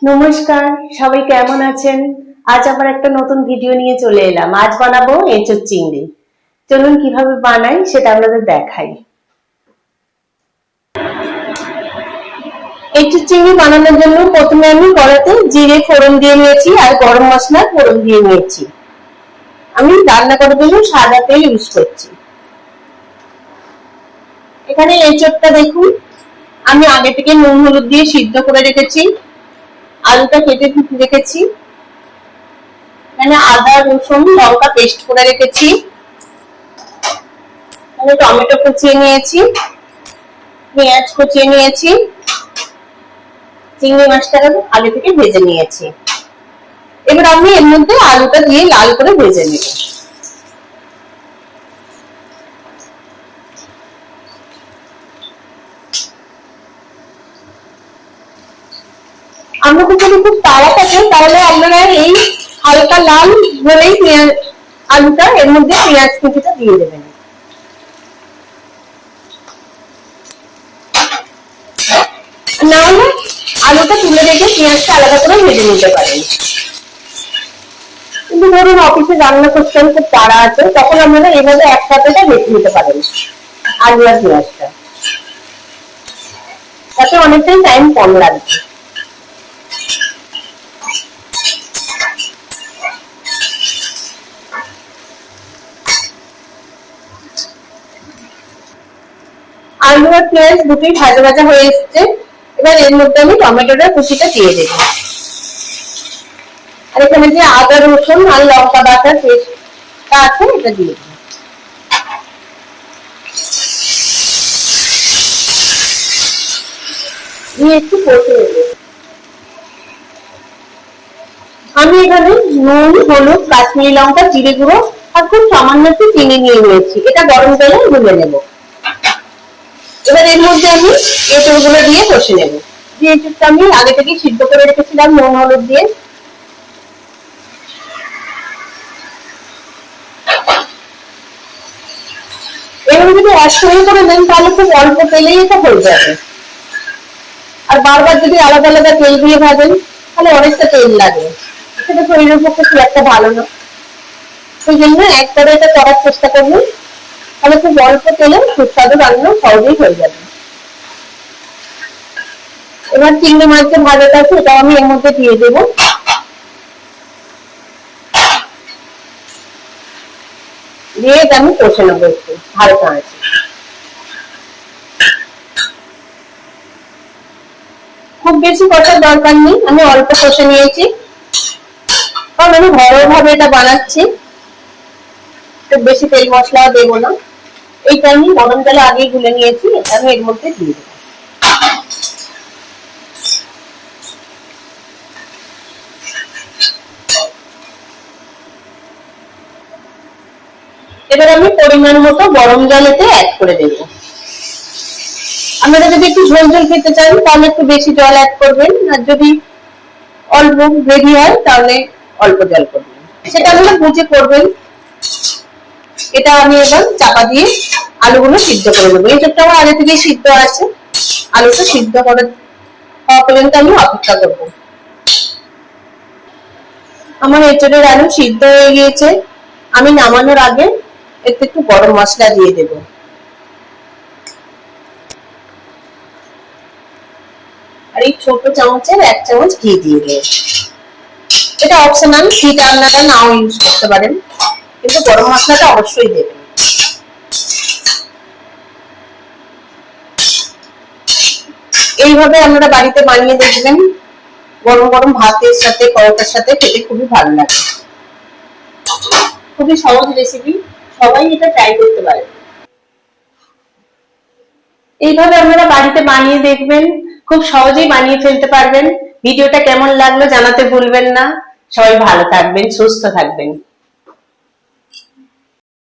নমস্কার, সবাই কেমন আছেন? আজ আবার একটা নতুন ভিডিও নিয়ে চলে এলাম। আজ বানাবো এঁচোড় চিংড়ি। চলুন কিভাবে বানাই সেটা আপনাদের দেখাই। এঁচোড় চিংড়ি বানানোর জন্য প্রথমে আমি কড়াতে জিরে ফোড়ন দিয়ে নিয়েছি আর গরম মশলা ফোড়ন দিয়ে নিয়েছি। আমি রান্না করার জন্য সাদা তেল ইউজ করছি। এখানে এঁচোড়টা দেখুন, আমি আগে থেকে নুন হলুদ দিয়ে সিদ্ধ করে রেখেছি। আলুটা কেটে রেখেছি। এখানে আদা রসুন লঙ্কা পেস্ট করে রেখেছি। এখানে টমেটো কুচিয়ে নিয়েছি, পেঁয়াজ কুচিয়ে নিয়েছি, চিংড়ি মাছটা আগে থেকে ভেজে নিয়েছি। এবার আমি এর মধ্যে আলুটা দিয়ে লাল করে ভেজে নেব। আমাকে যদি খুব তাড়া থাকে তাহলে আপনারা এই হালকা লাল হলেই আলুটা এর মধ্যে পেঁয়াজ কুচিটা দিয়ে দেবেন। না হলে আলুটা তুলে রেখে পেঁয়াজটা আলাদা করে ভেজে নিতে পারেন। কিন্তু ধরুন অফিসে রান্না করছেন, খুব তাড়া আছে, তখন আপনারা এইভাবে একসাথে ভেজে নিতে পারেন আলু আর পেঁয়াজটা। তাতে অনেকটাই টাইম কম লাগবে। আলু আর পেঁয়াজ দুটোই ভাজা ভাজা হয়ে এসছে। এবার এর মধ্যে আমি টমেটোটা কুচিটা দিয়ে দেবো। আর এখানে যে আদা রসুন আর লঙ্কা বাটার পেস্টটা আছে এটা দিয়ে দেবো। দিয়ে একটু কষে নেব। আমি এখানে নুন হলুদ কাশ্মীরি লঙ্কা জিরে গুঁড়ো আর খুব সামান্য একটু চিনি নিয়ে নিয়েছি। এটা গরম তেলে গুলে নেব। এবার এর মধ্যে আমি এঁচোড়গুলো দিয়ে কষে নেব। যে এঁচোড়টা আমি আগে থেকে সিদ্ধ করে রেখেছিলাম নুন হলুদ দিয়ে। এভাবে যদি একসঙ্গে করে দেন তাহলে খুব অল্প তেলেই এটা হয়ে যাবে। আর বারবার যদি আলাদা আলাদা তেল দিয়ে ভাজেন তাহলে অনেকটা তেল লাগে, সেটা শরীরের পক্ষে খুব একটা ভালো না। সেই জন্য একবারে এটা করার চেষ্টা করবেন, তাহলে খুব অল্প তেলে সুস্বাদু রান্না সহজেই হয়ে যাবে। এবার চিংড়ি মাছের ভাজাটা আছে এটা আমি এর মধ্যে দিয়ে দেবো। দিয়ে এটা আমি কষে নেবো একটু হালকা আছে। খুব বেশি কষার দরকার নেই, আমি অল্প কষে নিয়েছি, কারণ আমি ঘরোয়া ভাবে এটা বানাচ্ছি। খুব বেশি তেল মশলা দেবো না। এইটা আমি গরম তেলে আগেই গুলে নিয়েছি, এটা আমি এর মধ্যে দিয়ে দেবো। এবার আমি পরিমাণ মতো গরম জল এতে অ্যাড করে দেব। আপনারা যদি একটু ঝোল ঝোল খেতে চান তাহলে একটু বেশি জল অ্যাড করবেন, আর যদি অল্প গ্রেভি হয় তাহলে অল্প জল করবেন। সেটা আপনারা বুঝে করবেন। এটা আমি এবার চাপা দিয়ে আলুগুলো সিদ্ধ করে নেবো। এঁচোড়টা আমার আগে থেকেই সিদ্ধ আছে, আলুটা সিদ্ধ করে হওয়া পর্যন্ত আমি অপেক্ষা করবো। আমার এঁচোড়ের আলু সিদ্ধ হয়ে গিয়েছে। আমি নামানোর আগে এতে একটু গরম মশলা দিয়ে দেবো। আর এই ছোট চামচের 1 চামচ ঘি দিয়ে দেব। এটা অপশনাল, ঘিটা আপনারা নাও ইউজ করতে পারেন, কিন্তু গরম মশলাটা অবশ্যই দেবেন। এইভাবে আপনারা বাড়িতে বানিয়ে দেখবেন, গরম গরম ভাতের সাথে পরোটার সাথে খেতে খুবই ভালো লাগে। খুবই সহজ রেসিপি, সবাই এটা ট্রাই করতে পারেন। এইভাবে আপনারা বাড়িতে বানিয়ে দেখবেন, খুব সহজেই বানিয়ে ফেলতে পারবেন। ভিডিওটা কেমন লাগলো জানাতে ভুলবেন না। সবাই ভালো থাকবেন, সুস্থ থাকবেন।